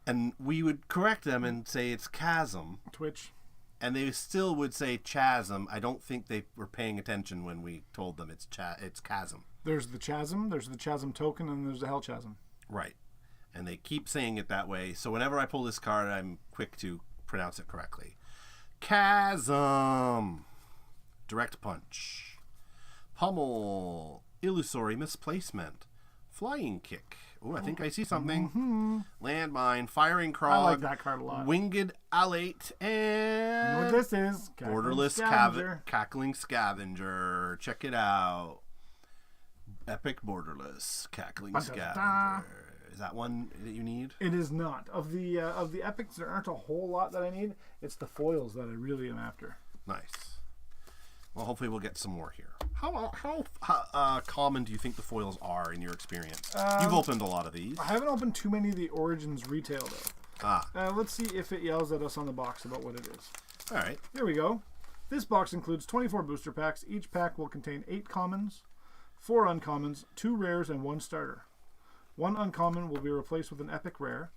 And we would correct them and say it's chasm. Twitch. And they still would say chasm. I don't think they were paying attention when we told them it's chasm. There's the chasm, there's the chasm token, and there's the hell chasm. Right. And they keep saying it that way. So whenever I pull this card, I'm quick to pronounce it correctly. Chasm. Direct Punch. Pummel. Illusory Misplacement. Flying Kick. Oh, I think I see something. Mm-hmm. Landmine. Firing Krog. I like that card a lot. Winged Alate. You know And what this is? Borderless Scavenger. Cackling Scavenger. Check it out. Epic Borderless Cackling Ba-da-da. Scavenger. Is that one that you need? It is not. Of the epics, there aren't a whole lot that I need. It's the foils that I really am after. Nice. Well, hopefully we'll get some more here. How common do you think the foils are in your experience? You've opened a lot of these. I haven't opened too many of the Origins retail though. Let's see if it yells at us on the box about what it is. All right. Here we go. This box includes 24 booster packs. Each pack will contain 8 commons, 4 uncommons, 2 rares, and 1 starter. 1 uncommon will be replaced with an epic rare,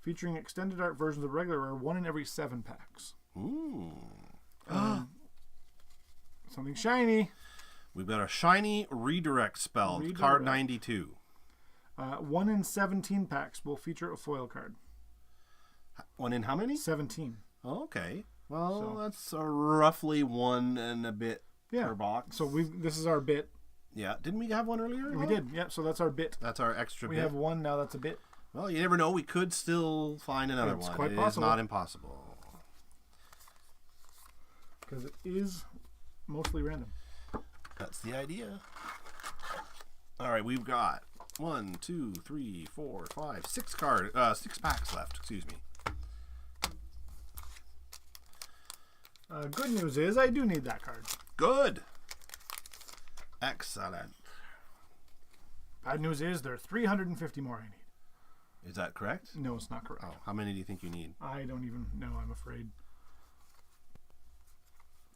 featuring extended art versions of regular rare 1 in every 7 packs. Ooh. Something shiny. We've got a shiny redirect spell, card 92. 1 in 17 packs will feature a foil card. 1 in how many? 17. Oh, okay. Well, that's roughly 1 and a bit per box. So this is our bit. Yeah. Didn't we have one earlier? We did. Yeah. So that's our bit. That's our extra bit. We have 1 now. That's a bit. Well, you never know. We could still find another one. Quite It possible. is not impossible. Because it is mostly random. That's the idea. All right, we've got 1, 2, 3, 4, 5, 6 packs left. Excuse me. Good news is I do need that card. Good. Excellent. Bad news is there are 350 more I need. Is that correct? No, it's not correct. Oh, how many do you think you need? I don't even know, I'm afraid.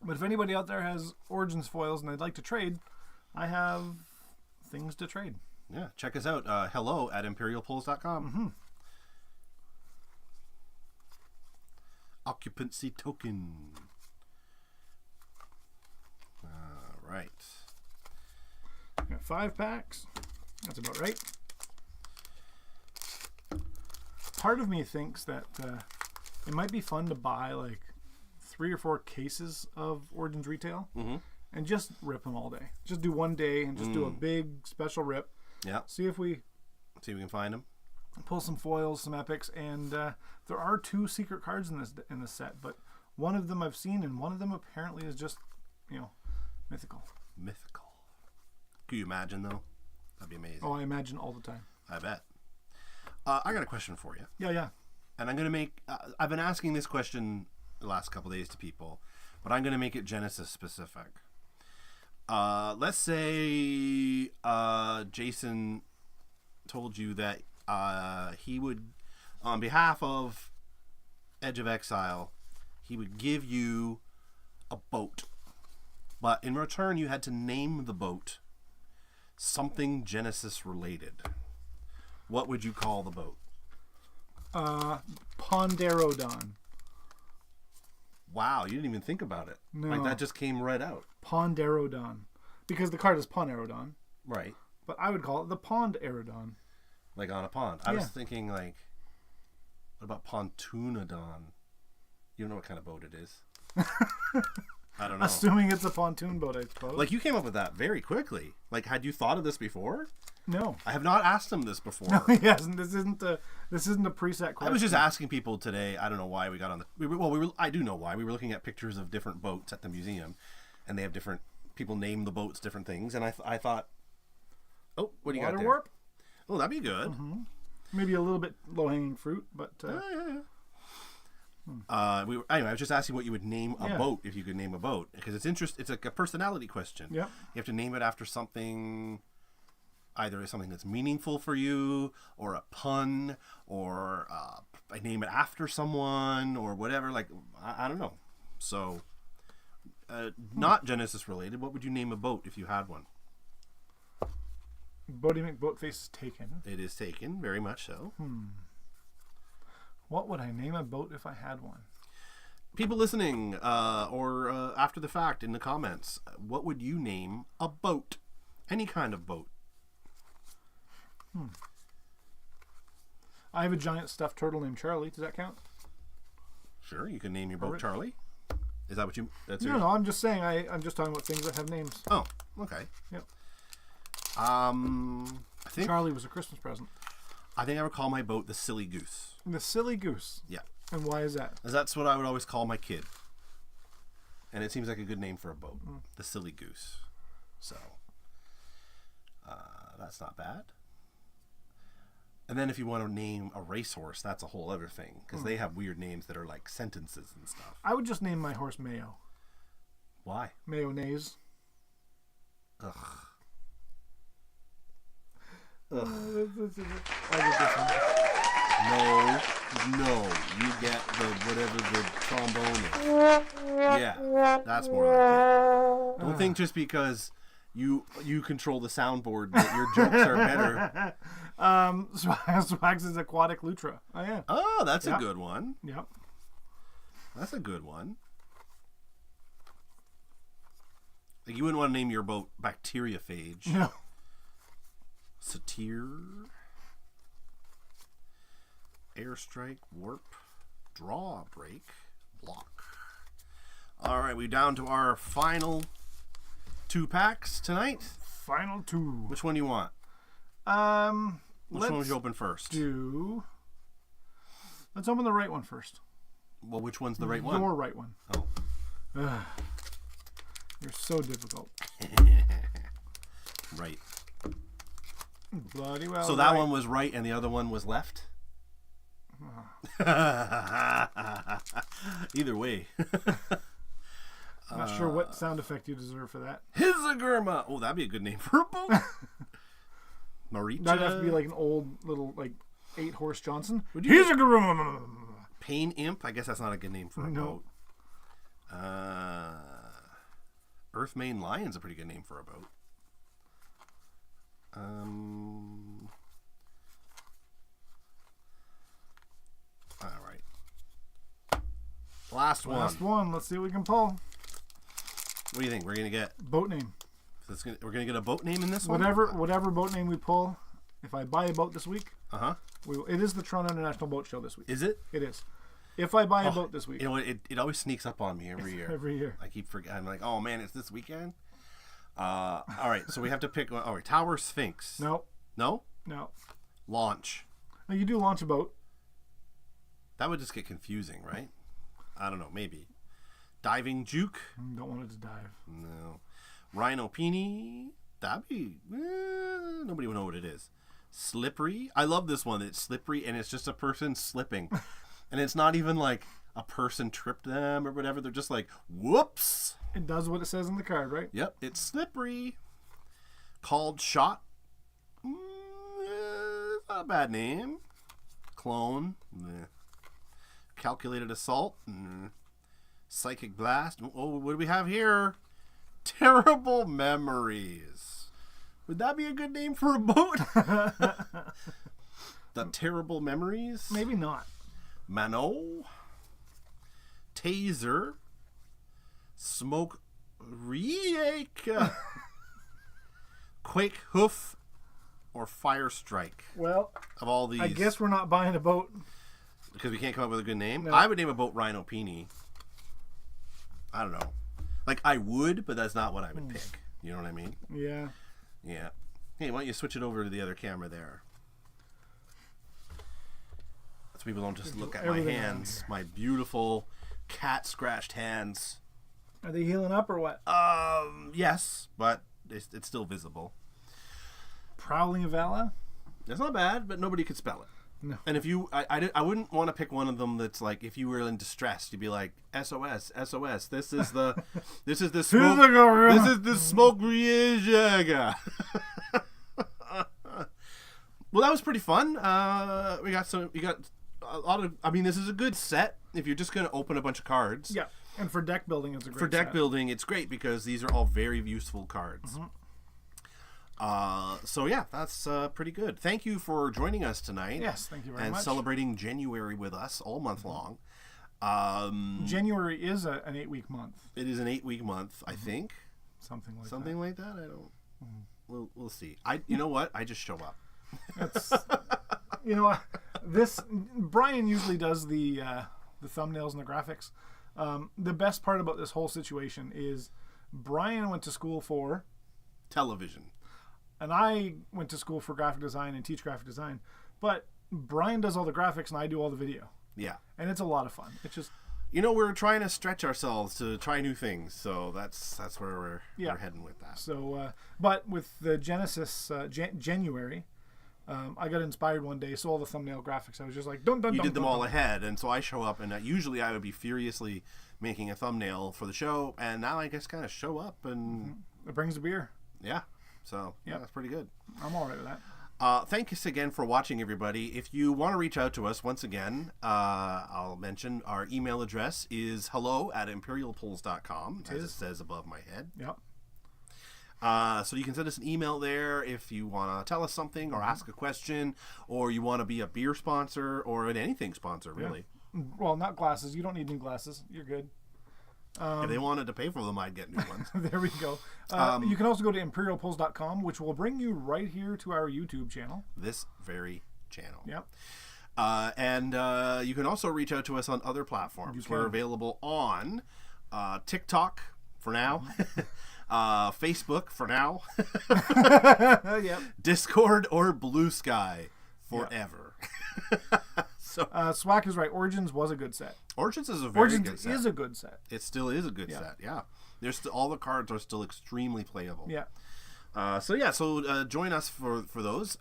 But if anybody out there has Origins foils and they'd like to trade, I have things to trade. Yeah, check us out. hello@imperialpulls.com. Mm-hmm. Occupancy token. All right. Got 5 packs. That's about right. Part of me thinks that it might be fun to buy like 3 or 4 cases of Origins retail and just rip them all day. Just do one day and just do a big special rip. Yeah. See if we can find them. Pull some foils, some epics, and there are 2 secret cards in this set, but one of them I've seen, and one of them apparently is just, mythical. Mythical. Could you imagine though? That'd be amazing. Oh, I imagine all the time. I bet. I got a question for you. Yeah. And I'm going to make... I've been asking this question the last couple days to people, but I'm going to make it Genesis specific. Let's say Jason told you that he would, on behalf of Edge of Exile, he would give you a boat. But in return, you had to name the boat something Genesis related. What would you call the boat? Ponderodon. Wow, you didn't even think about it. No. Like that just came right out. Ponderodon. Because the card is Ponderodon. Right. But I would call it the Ponderodon. Like on a pond. I was thinking like, what about Pontoonodon? You don't know what kind of boat it is. I don't know. Assuming it's a pontoon boat, I suppose. Like you came up with that very quickly. Like had you thought of this before? No. I have not asked him this before. No, he hasn't. This isn't a preset question. I was just asking people today. I don't know why we got on the. I do know why. We were looking at pictures of different boats at the museum, and they have different people name the boats different things. And I thought, oh, what do you got there? Warp? Oh, that'd be good. Maybe a little bit low hanging fruit, but Yeah. Anyway, I was just asking what you would name a boat if you could name a boat, because it's like a personality question. Yeah. You have to name it after something. Either something that's meaningful for you, or a pun, or I name it after someone, or whatever. Like I don't know. So, not Genesis related. What would you name a boat if you had one? Bodie McBoatface is taken. It is taken, very much so. What would I name a boat if I had one? People listening, or after the fact in the comments, what would you name a boat? Any kind of boat. I have a giant stuffed turtle named Charlie. Does that count? Sure, you can name your boat Charlie. Is that what you? That's No, I'm just saying. I'm just talking about things that have names. Oh, okay. Yep. I think Charlie was a Christmas present. I would call my boat the Silly Goose. The Silly Goose. Yeah. And why is that? 'Cause that's what I would always call my kid. And it seems like a good name for a boat. The Silly Goose. So, that's not bad. And then if you want to name a racehorse, that's a whole other thing. Because they have weird names that are like sentences and stuff. I would just name my horse Mayo. Why? Mayonnaise. Ugh. I No. You get whatever the trombone is. Yeah, that's more like it. Don't think just because You control the soundboard. That your jokes are better. Swags' Aquatic Lutra. Oh, yeah. Oh, that's a good one. Yep. That's a good one. Like you wouldn't want to name your boat Bacteriophage. No. Satyr. Airstrike. Warp. Draw. Break. Block. All right, we're down to our final 2 packs tonight. Final 2. Which one do you want? Which one would you open first? Let's open the right one first. Well, which one's the right one? Your right one. Oh. You're so difficult. Right. Bloody well. So that one was right and the other one was left? Either way. I'm not sure what sound effect you deserve for that. Hizagurma. Oh, that'd be a good name for a boat. Maricha. That'd have to be like an old little 8-horse Johnson. Would you Hizagurma. Pain Imp. I guess that's not a good name for a boat. Earthmane Lion's a pretty good name for a boat. All right. Last one. Let's see what we can pull. What do you think? We're gonna get Boat name. we're gonna get a boat name in this one. Whatever boat name we pull. If I buy a boat this week, it is the Toronto International Boat Show this week. Is it? It is. If I buy a boat this week, you know what? It always sneaks up on me every year. Every year. I keep forgetting. I'm like, oh man, it's this weekend. All right, so we have to pick one. All right, Tower Sphinx. No. No. Launch. Launch. Now you do launch a boat. That would just get confusing, right? I don't know. Maybe. Diving Juke. Don't want it to dive. No. Rhino Peony. That'd be... nobody would know what it is. Slippery. I love this one. It's slippery and it's just a person slipping. And it's not even like a person tripped them or whatever. They're just like, whoops. It does what it says in the card, right? Yep. It's slippery. Called Shot. Not a bad name. Clone. Calculated Assault. Psychic Blast. Oh, what do we have here? Terrible Memories. Would that be a good name for a boat? The Terrible Memories? Maybe not. Mano. Taser. Smoke Reek. Quake Hoof. Or Fire Strike. Well, of all these. I guess we're not buying a boat. Because we can't come up with a good name? No. I would name a boat Rhino Peony. I don't know. Like, I would, but that's not what I would pick. You know what I mean? Yeah. Yeah. Hey, why don't you switch it over to the other camera there? So people don't just look at my hands. My beautiful cat-scratched hands. Are they healing up or what? Yes, but it's still visible. Prowling Vala? It's not bad, but nobody could spell it. No. And if you, I wouldn't want to pick one of them that's like, if you were in distress, you'd be like, SOS, SOS. This is the smoke Riega. Well, that was pretty fun. We got a lot of. I mean, this is a good set if you're just going to open a bunch of cards. Yeah, and for deck building, it's a great. For deck set. building, it's great because these are all very useful cards. Mm-hmm. So yeah, that's pretty good. Thank you for joining us tonight. Yes, thank you very much. much. And celebrating January with us all month long. January is an 8-week month. It is an 8-week month, I think. Something like that. I don't. We'll see. You know what? I just show up. It's, this Brian usually does the thumbnails and the graphics. The best part about this whole situation is Brian went to school for television. And I went to school for graphic design and teach graphic design. But Brian does all the graphics and I do all the video. Yeah. And it's a lot of fun. It's just... we're trying to stretch ourselves to try new things. So that's where we're heading with that. So, but with the Genesis Genuary, I got inspired one day. So all the thumbnail graphics, I was just like, dun. You did them all ahead. And so I show up and usually I would be furiously making a thumbnail for the show. And now I just kind of show up and... It brings the beer. Yeah. So, yeah, that's pretty good. I'm all right with that. Thanks again for watching, everybody. If you want to reach out to us, once again, I'll mention our email address is hello@imperialpools.com, as it says above my head. Yep. So you can send us an email there if you want to tell us something or ask a question, or you want to be a beer sponsor or an anything sponsor, really. Yeah. Well, not glasses. You don't need new glasses. You're good. If they wanted to pay for them, I'd get new ones. There we go. You can also go to imperialpulls.com, which will bring you right here to our YouTube channel. This very channel. Yep. And you can also reach out to us on other platforms. We're available on TikTok for now, Facebook for now, Yep. Discord or Blue Sky forever. So Swack is right. Origins was a good set. Origins is a very good Origins set. is a good set. It still is a good set. Yeah, there's all the cards are still extremely playable. Yeah. So join us for those.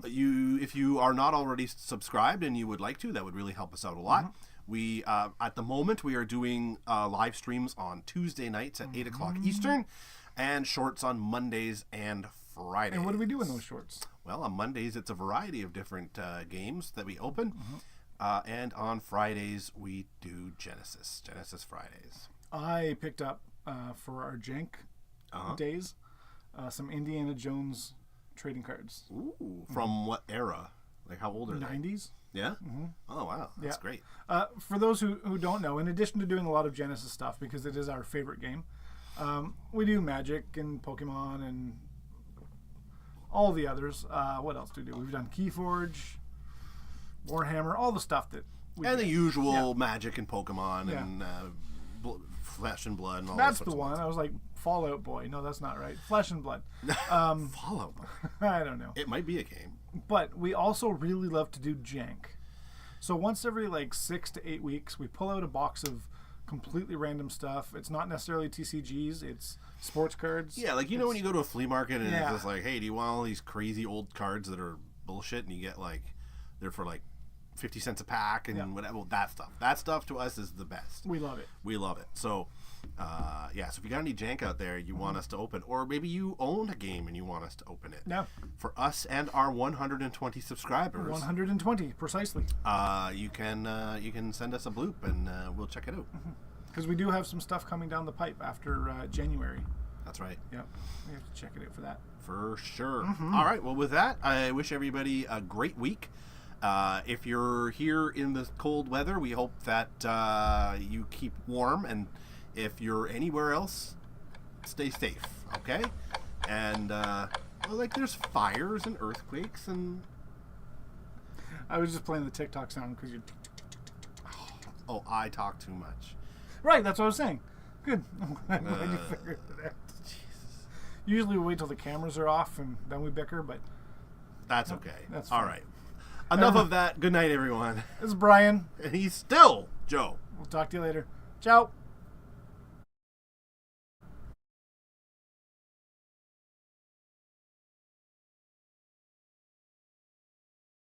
If you are not already subscribed and you would like to, that would really help us out a lot. We at the moment we are doing live streams on Tuesday nights at 8 o'clock Eastern, and shorts on Mondays and Fridays. And what do we do in those shorts? Well, on Mondays it's a variety of different games that we open, and on Fridays we do Genesis Fridays. I picked up for our jank days some Indiana Jones trading cards. Ooh, from what era? Like how old are they? 90s. Yeah? Oh, wow. That's great. For those who don't know, in addition to doing a lot of Genesis stuff, because it is our favorite game, we do Magic and Pokemon and all the others. What else do we do? We've done Keyforge, Warhammer, all the stuff that we And do. the usual Magic and Pokemon Yeah. and Flesh and Blood and all That's that the one. I was like, Fallout Boy. No, that's not right. Flesh and Blood. Fallout. I don't know. It might be a game. But we also really love to do jank. So once every like 6 to 8 weeks, we pull out a box of completely random stuff. It's not necessarily TCGs. It's sports cards. Yeah, like, you know when you go to a flea market and Yeah. it's just like, hey, do you want all these crazy old cards that are bullshit, and you get like, they're for like 50 cents a pack and whatever. Well, that stuff. That stuff to us is the best. We love it. We love it. So, so if you got any jank out there you want us to open, or maybe you own a game and you want us to open it. Yeah. For us and our 120 subscribers, 120, precisely. you can send us a bloop and we'll check it out. Because we do have some stuff coming down the pipe after January. That's right. Yep. We have to check it out for that. For sure. All right. Well, with that, I wish everybody a great week. If you're here in the cold weather, we hope that you keep warm, and if you're anywhere else, stay safe. Okay. And there's fires and earthquakes and. I was just playing the TikTok sound because you're. Oh, I talk too much. Right, that's what I was saying. Good. I'm glad you figured it out. Jesus. Usually we wait till the cameras are off and then we bicker, but That's okay. That's all fine. right. Enough of that. Good night, everyone. this is Brian. And he's still Joe. We'll talk to you later. Ciao.